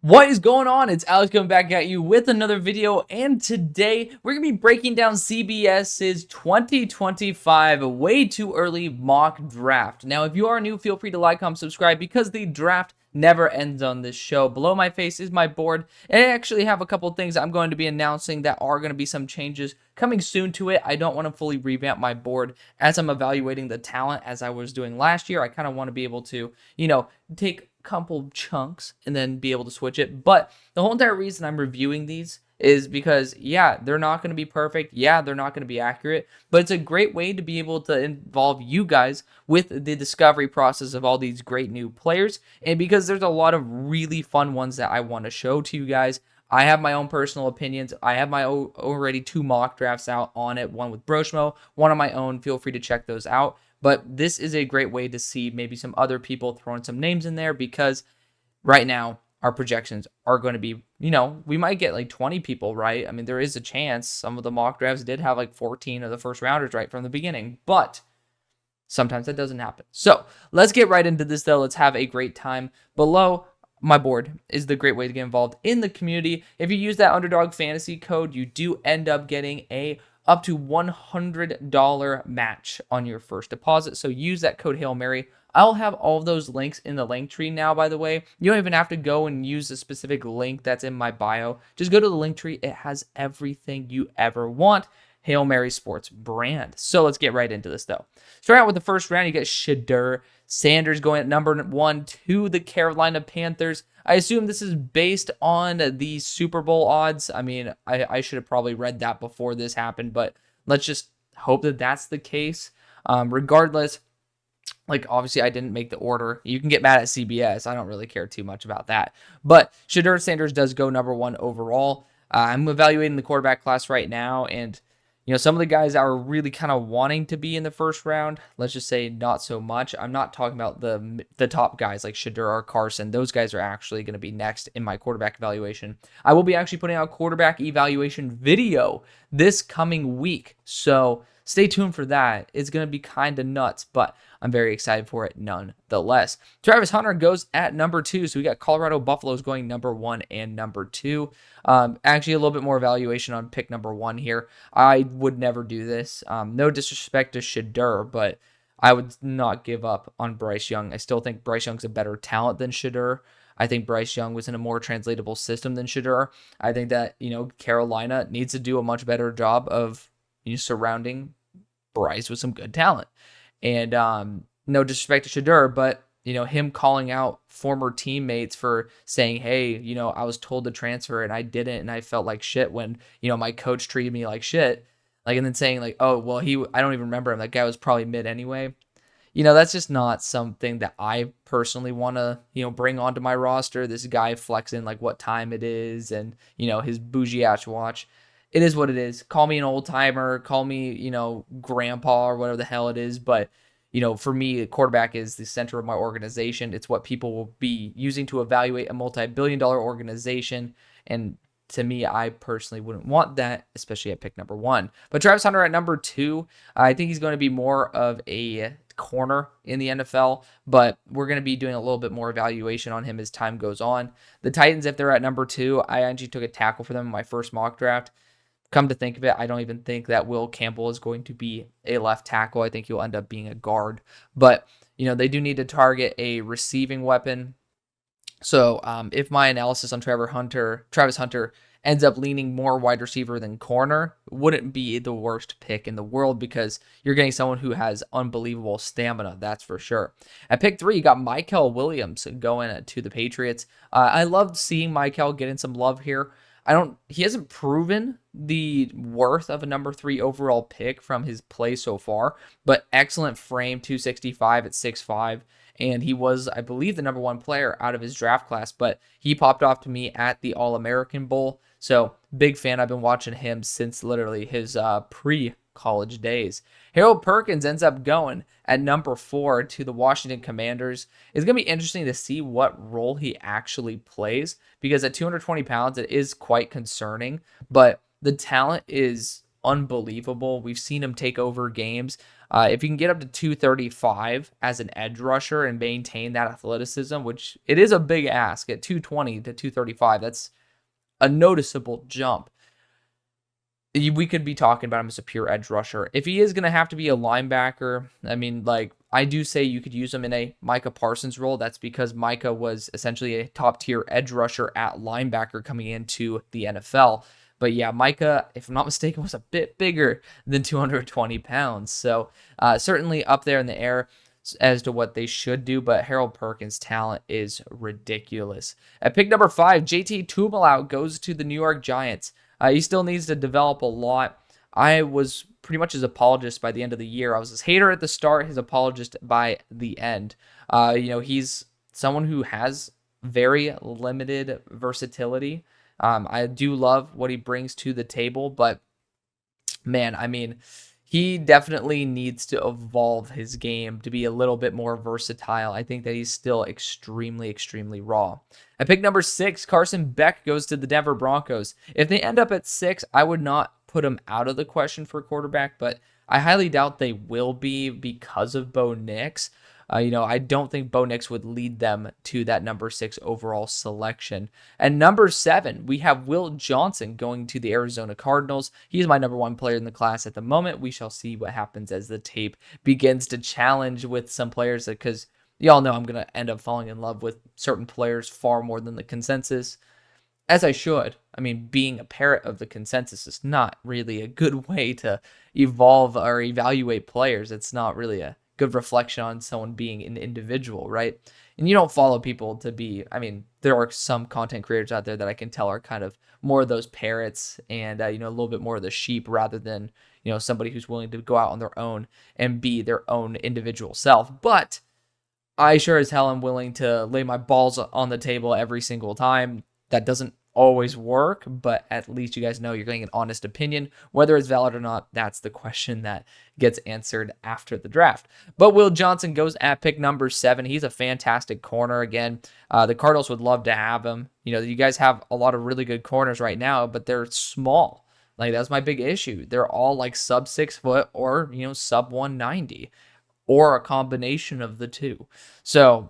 What is going on? It's Alex coming back at you with another video, and today we're going to be breaking down CBS's 2025 way too early mock draft. Now, if you are new, feel free to like, comment, subscribe because the draft never ends on this show. Below my face is my board, and I actually have a couple things I'm going to be announcing that are going to be some changes coming soon to it. I don't want to fully revamp my board as I'm evaluating the talent as I was doing last year. I kind of want to be able to, take couple chunks and then be able to switch it. But the whole entire reason I'm reviewing these is because, yeah, they're not going to be perfect. Yeah, they're not going to be accurate, but it's a great way to be able to involve you guys with the discovery process of all these great new players. And because there's a lot of really fun ones that I want to show to you guys. I have my own personal opinions. I have my already 2 mock drafts out on it, one with Broshmo, one on my own. Feel free to check those out. But this is a great way to see maybe some other people throwing some names in there, because right now our projections are going to be, we might get like 20 people right. I mean, there is a chance. Some of the mock drafts did have like 14 of the first rounders right from the beginning, but sometimes that doesn't happen. So let's get right into this though. Let's have a great time. Below my board is the great way to get involved in the community. If you use that UnderDog Fantasy code, you do end up getting a up to $100 match on your first deposit. So use that code HAILMARY. I'll have all of those links in the link tree now, by the way. You don't even have to go and use a specific link that's in my bio. Just go to the link tree. It has everything you ever want. Hail Mary Sports brand. So let's get right into this, though. Start out with the first round. You get Shedeur Sanders going at number 1 to the Carolina Panthers. I assume this is based on the Super Bowl odds. I mean, I should have probably read that before this happened, but let's just hope that that's the case. Regardless, like, obviously I didn't make the order. You can get mad at CBS. I don't really care too much about that. But Shedeur Sanders does go number 1 overall. I'm evaluating the quarterback class right now, and some of the guys that are really kind of wanting to be in the first round, let's just say not so much. I'm not talking about the top guys like Shedeur or Carson. Those guys are actually going to be next in my quarterback evaluation. I will be actually putting out a quarterback evaluation video this coming week, so stay tuned for that. It's going to be kind of nuts, but I'm very excited for it nonetheless. Travis Hunter goes at number 2. So we got Colorado Buffaloes going number 1 and number 2. Actually, a little bit more evaluation on pick number 1 here. I would never do this. No disrespect to Shedeur, but I would not give up on Bryce Young. I still think Bryce Young's a better talent than Shedeur. I think Bryce Young was in a more translatable system than Shedeur. I think that, Carolina needs to do a much better job of surrounding Bryce with some good talent. And no disrespect to Shedeur, but him calling out former teammates for saying, hey, I was told to transfer and I didn't, and I felt like shit when my coach treated me like shit, and then saying like, oh well, I don't even remember him, that guy was probably mid anyway. That's just not something that I personally want to bring onto my roster. This guy flexing like what time it is and his bougie ass watch. It is what it is. Call me an old timer, call me, grandpa or whatever the hell it is. But, for me, quarterback is the center of my organization. It's what people will be using to evaluate a multi-billion-dollar organization. And to me, I personally wouldn't want that, especially at pick number 1. But Travis Hunter at number 2, I think he's going to be more of a corner in the NFL, but we're going to be doing a little bit more evaluation on him as time goes on. The Titans, if they're at number 2, I actually took a tackle for them in my first mock draft. Come to think of it, I don't even think that Will Campbell is going to be a left tackle. I think he'll end up being a guard. But, they do need to target a receiving weapon. So if my analysis on Travis Hunter ends up leaning more wide receiver than corner, wouldn't be the worst pick in the world, because you're getting someone who has unbelievable stamina, that's for sure. At pick 3, you got Mykel Williams going to the Patriots. I loved seeing Mykel get in some love here. He hasn't proven the worth of a number 3 overall pick from his play so far, but excellent frame, 265 at 6'5", and he was, I believe, the number 1 player out of his draft class, but he popped off to me at the All-American Bowl, so big fan. I've been watching him since literally his pre-college days. Harold Perkins ends up going at number 4 to the Washington Commanders. It's going to be interesting to see what role he actually plays, because at 220 pounds, it is quite concerning, but the talent is unbelievable. We've seen him take over games. If you can get up to 235 as an edge rusher and maintain that athleticism, which it is a big ask at 220 to 235, that's a noticeable jump. We could be talking about him as a pure edge rusher. If he is going to have to be a linebacker, I mean, like, I do say you could use him in a Micah Parsons role. That's because Micah was essentially a top tier edge rusher at linebacker coming into the NFL. But yeah, Micah, if I'm not mistaken, was a bit bigger than 220 pounds. So certainly up there in the air as to what they should do, but Harold Perkins' talent is ridiculous. At pick number 5, JT Tuimoloau goes to the New York Giants. He still needs to develop a lot. I was pretty much his apologist by the end of the year. I was his hater at the start, his apologist by the end. He's someone who has very limited versatility. I do love what he brings to the table, but man, I mean, he definitely needs to evolve his game to be a little bit more versatile. I think that he's still extremely, extremely raw. At pick number 6, Carson Beck goes to the Denver Broncos. If they end up at 6, I would not put him out of the question for quarterback, but I highly doubt they will be because of Bo Nix. I don't think Bo Nix would lead them to that number 6 overall selection. And number 7, we have Will Johnson going to the Arizona Cardinals. He's my number 1 player in the class at the moment. We shall see what happens as the tape begins to challenge with some players, because y'all know I'm going to end up falling in love with certain players far more than the consensus. As I should. I mean, being a parrot of the consensus is not really a good way to evolve or evaluate players. It's not really a good reflection on someone being an individual, right? And you don't follow people to be, I mean, there are some content creators out there that I can tell are kind of more of those parrots and, a little bit more of the sheep rather than, somebody who's willing to go out on their own and be their own individual self. But I sure as hell am willing to lay my balls on the table every single time. That doesn't always work, but at least you guys know you're getting an honest opinion. Whether it's valid or not, that's the question that gets answered after the draft. But Will Johnson goes at pick number 7. He's a fantastic corner. Again, the Cardinals would love to have him. You guys have a lot of really good corners right now, but they're small. Like, that's my big issue. They're all like sub 6 foot or, sub 190 or a combination of the two. So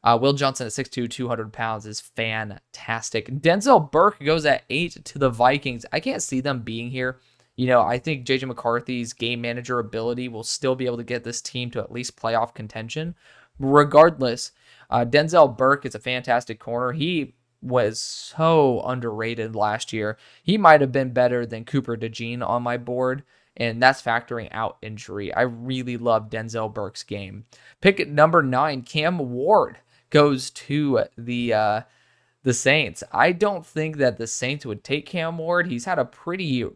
Will Johnson at 6'2", 200 pounds is fantastic. Denzel Burke goes at 8 to the Vikings. I can't see them being here. I think J.J. McCarthy's game manager ability will still be able to get this team to at least playoff contention. Regardless, Denzel Burke is a fantastic corner. He was so underrated last year. He might have been better than Cooper DeJean on my board, and that's factoring out injury. I really love Denzel Burke's game. Pick number 9, Cam Ward goes to the Saints. I don't think that the Saints would take Cam Ward. He's had a pretty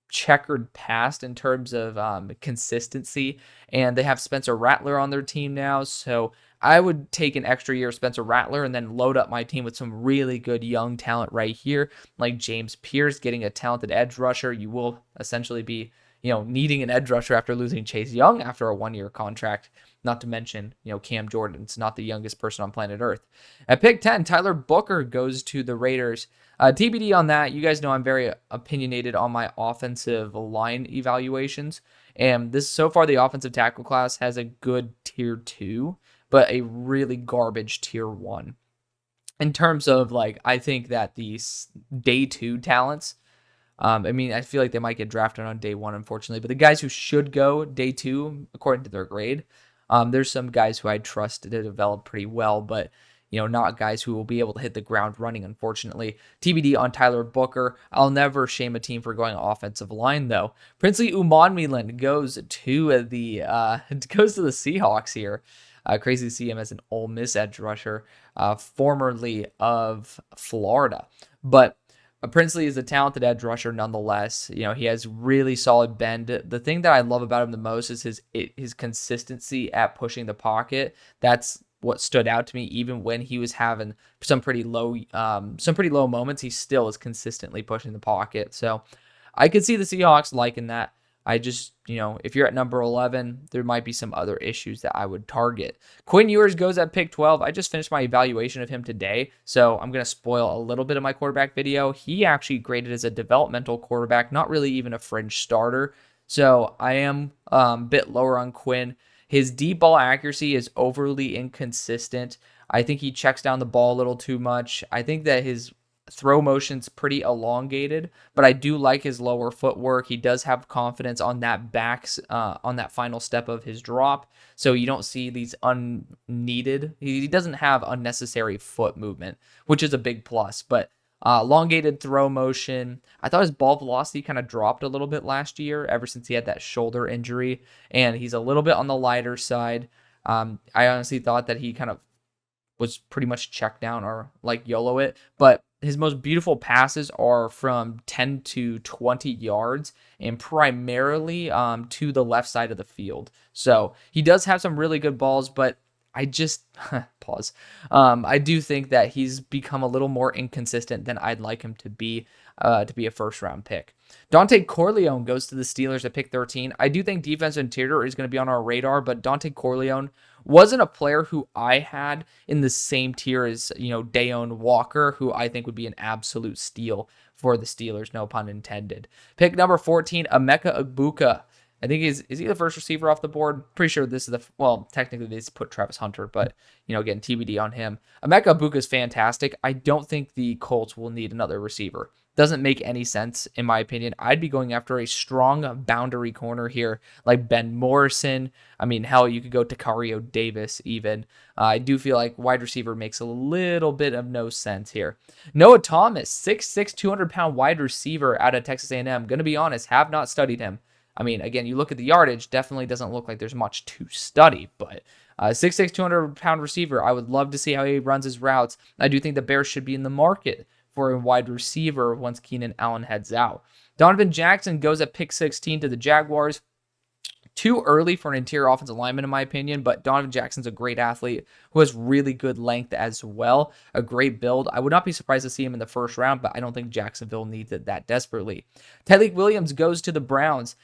checkered past in terms of consistency, and they have Spencer Rattler on their team now, so I would take an extra year of Spencer Rattler and then load up my team with some really good young talent right here, like James Pierce, getting a talented edge rusher. You will essentially be needing an edge rusher after losing Chase Young after a 1-year contract. Not to mention, Cam Jordan's not the youngest person on planet Earth. At pick 10, Tyler Booker goes to the Raiders. TBD on that. You guys know I'm very opinionated on my offensive line evaluations. And this, so far, the offensive tackle class has a good tier 2, but a really garbage tier 1. In terms of, I think that these day 2 talents, I feel like they might get drafted on day 1, unfortunately. But the guys who should go day 2, according to their grade, there's some guys who I trust to develop pretty well, but, not guys who will be able to hit the ground running, unfortunately. TBD on Tyler Booker. I'll never shame a team for going offensive line, though. Princely Umanmielen goes to the Seahawks here. Crazy to see him as an Ole Miss edge rusher, formerly of Florida. But Princely is a talented edge rusher nonetheless. He has really solid bend. The thing that I love about him the most is his consistency at pushing the pocket. That's what stood out to me. Even when he was having some pretty low moments, he still is consistently pushing the pocket. So I could see the Seahawks liking that. I just, if you're at number 11, there might be some other issues that I would target. Quinn Ewers goes at pick 12. I just finished my evaluation of him today, so I'm going to spoil a little bit of my quarterback video. He actually graded as a developmental quarterback, not really even a fringe starter. So I am a bit lower on Quinn. His deep ball accuracy is overly inconsistent. I think he checks down the ball a little too much. I think that his throw motion's pretty elongated, but I do like his lower footwork. He does have confidence on on that final step of his drop, so you don't see these unneeded. He doesn't have unnecessary foot movement, which is a big plus. But elongated throw motion. I thought his ball velocity kind of dropped a little bit last year, ever since he had that shoulder injury, and he's a little bit on the lighter side. I honestly thought that he kind of was pretty much check down or like YOLO it, but his most beautiful passes are from 10 to 20 yards and primarily to the left side of the field. So he does have some really good balls, but I just pause. I do think that he's become a little more inconsistent than I'd like him to be a first round pick. Dante Corleone goes to the Steelers at pick 13. I do think defensive interior is going to be on our radar, but Dante Corleone wasn't a player who I had in the same tier as, Dayon Walker, who I think would be an absolute steal for the Steelers, no pun intended. Pick number 14, Emeka Egbuka. I think is he the first receiver off the board? Pretty sure this is technically they just put Travis Hunter, but, again, TBD on him. Emeka Egbuka is fantastic. I don't think the Colts will need another receiver. Doesn't make any sense, in my opinion. I'd be going after a strong boundary corner here, like Ben Morrison. I mean, hell, you could go to Takario Davis even. I do feel like wide receiver makes a little bit of no sense here. Noah Thomas, 6'6", 200-pound wide receiver out of Texas A&M. Going to be honest, have not studied him. I mean, again, you look at the yardage, definitely doesn't look like there's much to study, but 6'6", 200-pound receiver, I would love to see how he runs his routes. I do think the Bears should be in the market for a wide receiver once Keenan Allen heads out. Donovan Jackson goes at pick 16 to the Jaguars. Too early for an interior offensive lineman, in my opinion, but Donovan Jackson's a great athlete who has really good length as well, a great build. I would not be surprised to see him in the first round, but I don't think Jacksonville needs it that desperately. Tyleik Williams goes to the Browns.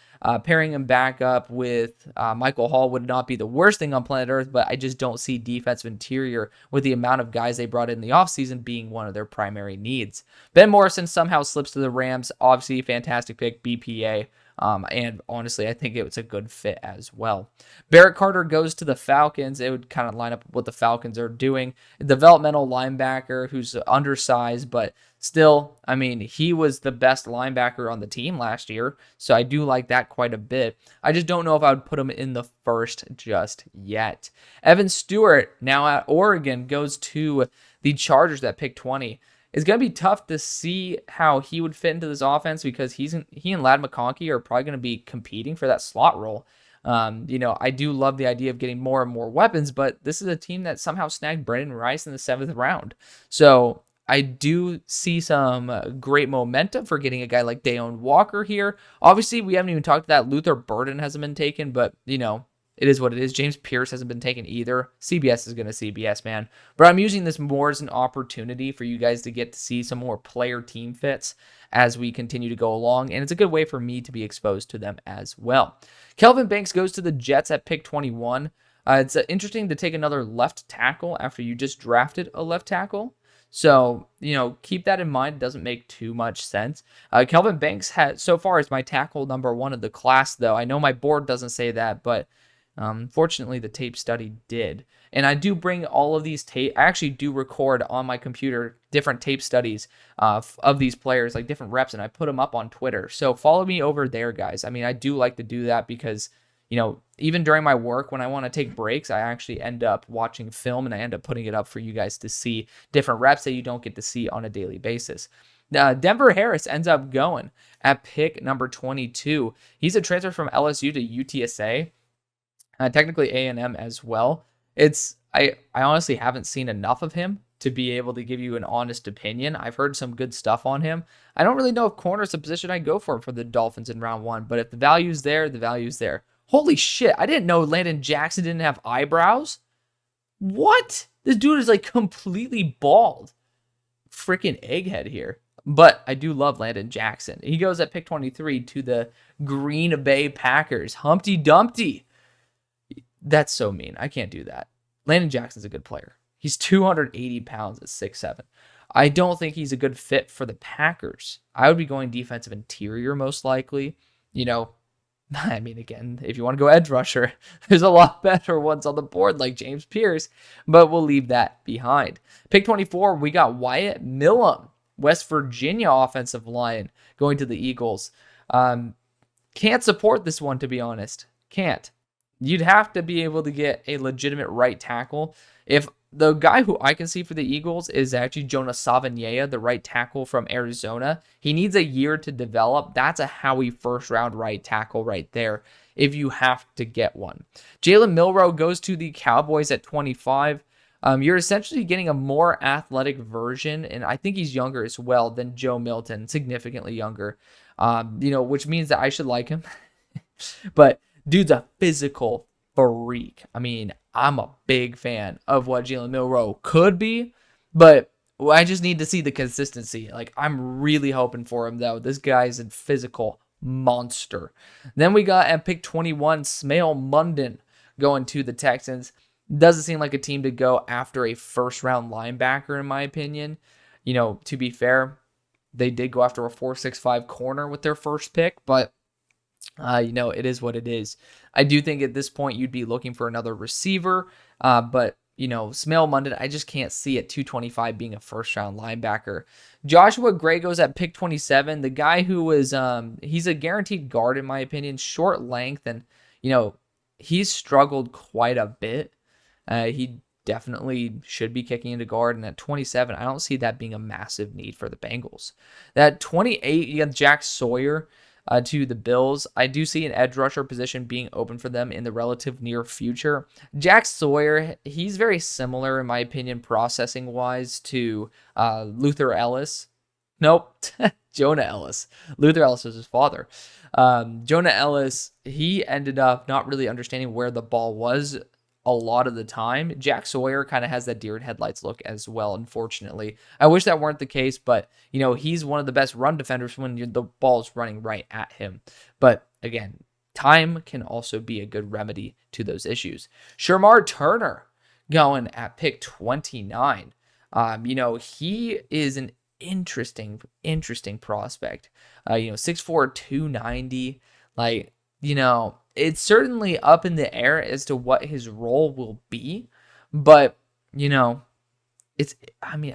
Pairing him back up with Michael Hall would not be the worst thing on planet Earth, but I just don't see defensive interior with the amount of guys they brought in the offseason being one of their primary needs. Ben Morrison somehow slips to the Rams. Obviously, fantastic pick, BPA. And honestly, I think it was a good fit as well. Barrett Carter goes to the Falcons. It would kind of line up with what the Falcons are doing. A developmental linebacker who's undersized, but still, I mean, he was the best linebacker on the team last year. So I do like that quite a bit. I just don't know if I would put him in the first just yet. Evan Stewart, now at Oregon, goes to the Chargers at pick 20. It's going to be tough to see how he would fit into this offense because he and Ladd McConkey are probably going to be competing for that slot role. I do love the idea of getting more and more weapons, but this is a team that somehow snagged Brandon Rice in the 7th round. So I do see some great momentum for getting a guy like Dayon Walker here. Obviously, we haven't even talked about that. Luther Burden hasn't been taken, but, it is what it is. James Pierce hasn't been taken either. CBS is going to CBS, man. But I'm using this more as an opportunity for you guys to get to see some more player team fits as we continue to go along. And it's a good way for me to be exposed to them as well. Kelvin Banks goes to the Jets at pick 21. It's interesting to take another left tackle after you just drafted a left tackle. So, keep that in mind. It doesn't make too much sense. Kelvin Banks so far is my tackle number 1 of the class, though. I know my board doesn't say that, but fortunately, the tape study did. And I do bring all of these I actually do record on my computer different tape studies of these players, like different reps, and I put them up on Twitter. So follow me over there, guys. I mean, I do like to do that because, even during my work, when I want to take breaks, I actually end up watching film and I end up putting it up for you guys to see different reps that you don't get to see on a daily basis. Denver Harris ends up going at pick number 22. He's a transfer from LSU to UTSA. Technically A&M as well. I honestly haven't seen enough of him to be able to give you an honest opinion. I've heard some good stuff on him. I don't really know if corner is the position I'd go for the Dolphins in round 1, but if the value's there, the value's there. Holy shit, I didn't know Landon Jackson didn't have eyebrows. What? This dude is like completely bald. Freaking egghead here. But I do love Landon Jackson. He goes at pick 23 to the Green Bay Packers. Humpty Dumpty. That's so mean. I can't do that. Landon Jackson's a good player. He's 280 pounds at 6'7". I don't think he's a good fit for the Packers. I would be going defensive interior most likely. I mean, again, if you want to go edge rusher, there's a lot better ones on the board like James Pierce, but we'll leave that behind. Pick 24, we got Wyatt Millum, West Virginia offensive line, going to the Eagles. Can't support this one, to be honest. Can't. You'd have to be able to get a legitimate right tackle. If the guy who I can see for the Eagles is actually Jonah Savaiinaea, the right tackle from Arizona. He needs a year to develop. That's a Howie first-round right tackle right there if you have to get one. Jalen Milroe goes to the Cowboys at 25. You're essentially getting a more athletic version, and I think he's younger as well than Joe Milton, significantly younger, which means that I should like him. But dude's a physical freak. I mean, I'm a big fan of what Jalen Milroe could be, but I just need to see the consistency. Like, I'm really hoping for him, though. This guy's a physical monster. Then we got at pick 21, Smail Mondon going to the Texans. Doesn't seem like a team to go after a first-round linebacker, in my opinion. To be fair, they did go after a 4.65 corner with their first pick, but it is what it is. I do think at this point you'd be looking for another receiver, but Smail Mondon, I just can't see at 225 being a first-round linebacker. Joshua Gray goes at pick 27. The guy who was, he's a guaranteed guard in my opinion, short length, and he's struggled quite a bit. He definitely should be kicking into guard, and at 27, I don't see that being a massive need for the Bengals. At 28, you got Jack Sawyer to the Bills. I do see an edge rusher position being open for them in the relative near future. Jack Sawyer, he's very similar, in my opinion, processing-wise to Luther Ellis. Nope, Jonah Ellis. Luther Ellis was his father. Jonah Ellis, he ended up not really understanding where the ball was a lot of the time. Jack Sawyer kind of has that deer in headlights look as well, unfortunately. I wish that weren't the case, but, he's one of the best run defenders when the ball's running right at him. But, again, time can also be a good remedy to those issues. Shermar Turner going at pick 29. He is an interesting prospect. 6'4", 290. It's certainly up in the air as to what his role will be, but, I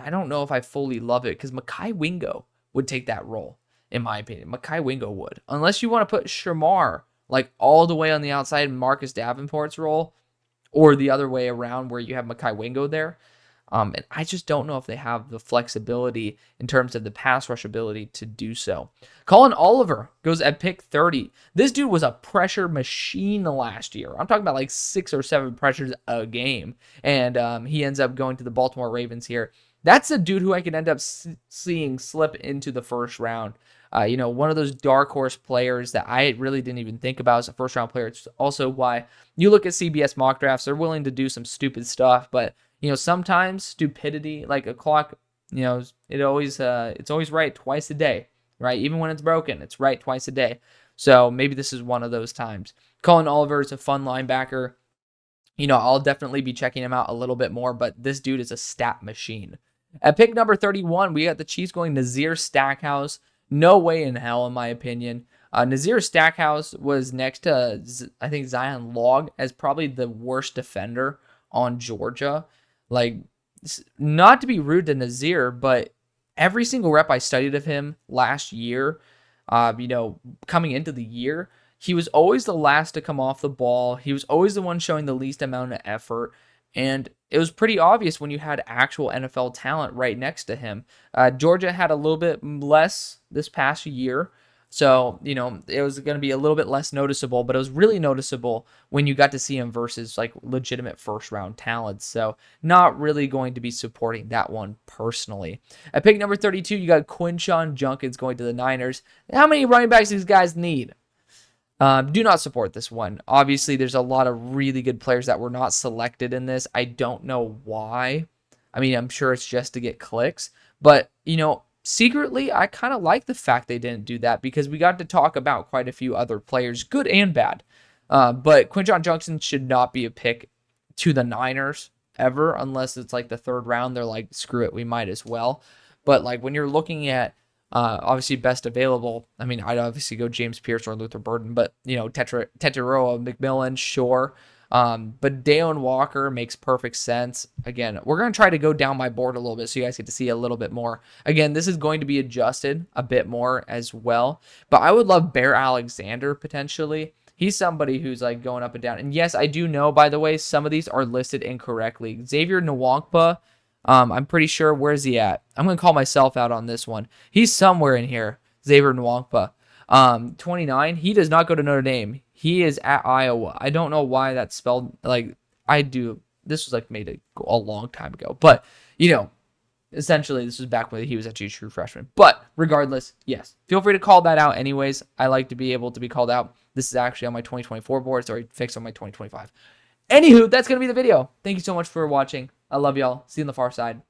don't know if I fully love it because Mekhi Wingo would take that role, in my opinion. Mekhi Wingo would. Unless you want to put Shamar, all the way on the outside in Marcus Davenport's role, or the other way around where you have Mekhi Wingo there. And I just don't know if they have the flexibility in terms of the pass rush ability to do so. Colin Oliver goes at pick 30. This dude was a pressure machine last year. I'm talking about 6 or 7 pressures a game. And he ends up going to the Baltimore Ravens here. That's a dude who I could end up seeing slip into the first round. One of those dark horse players that I really didn't even think about as a first round player. It's also why you look at CBS mock drafts, they're willing to do some stupid stuff, but sometimes stupidity, like a clock, it's always right twice a day, right? Even when it's broken, it's right twice a day. So maybe this is one of those times. Colin Oliver is a fun linebacker. I'll definitely be checking him out a little bit more, but this dude is a stat machine. At pick number 31, we got the Chiefs going Nazir Stackhouse. No way in hell, in my opinion. Nazir Stackhouse was next to, I think, Zion Log as probably the worst defender on Georgia. Not to be rude to Nazir, but every single rep I studied of him last year, coming into the year, he was always the last to come off the ball. He was always the one showing the least amount of effort. And it was pretty obvious when you had actual NFL talent right next to him. Georgia had a little bit less this past year. So, it was going to be a little bit less noticeable, but it was really noticeable when you got to see him versus legitimate first round talents. So not really going to be supporting that one personally. At pick number 32, you got Quinshon Judkins going to the Niners. How many running backs these guys need? Do not support this one. Obviously, there's a lot of really good players that were not selected in this. I don't know why. I'm sure it's just to get clicks, but, secretly, I kind of like the fact they didn't do that because we got to talk about quite a few other players, good and bad. But Quinshon Judkins should not be a pick to the Niners ever, unless it's the third round. They're screw it, we might as well. But when you're looking at Obviously, best available. I mean, I'd obviously go James Pierce or Luther Burden, but, Tetairoa McMillan, sure. But Dayon Walker makes perfect sense. Again, we're going to try to go down my board a little bit so you guys get to see a little bit more. Again, this is going to be adjusted a bit more as well. But I would love Bear Alexander potentially. He's somebody who's like going up and down. And yes, I do know, by the way, some of these are listed incorrectly. Xavier Nwankpa, I'm pretty sure, where's he at? I'm going to call myself out on this one. He's somewhere in here, Xavier Nwankpa. 29, he does not go to Notre Dame. He is at Iowa. I don't know why that's spelled like I do. This was like made a long time ago. But, essentially this was back when he was actually a true freshman. But regardless, yes, feel free to call that out anyways. I like to be able to be called out. This is actually on my 2024 board, so I fixed on my 2025. Anywho, that's going to be the video. Thank you so much for watching. I love y'all. See you on the far side.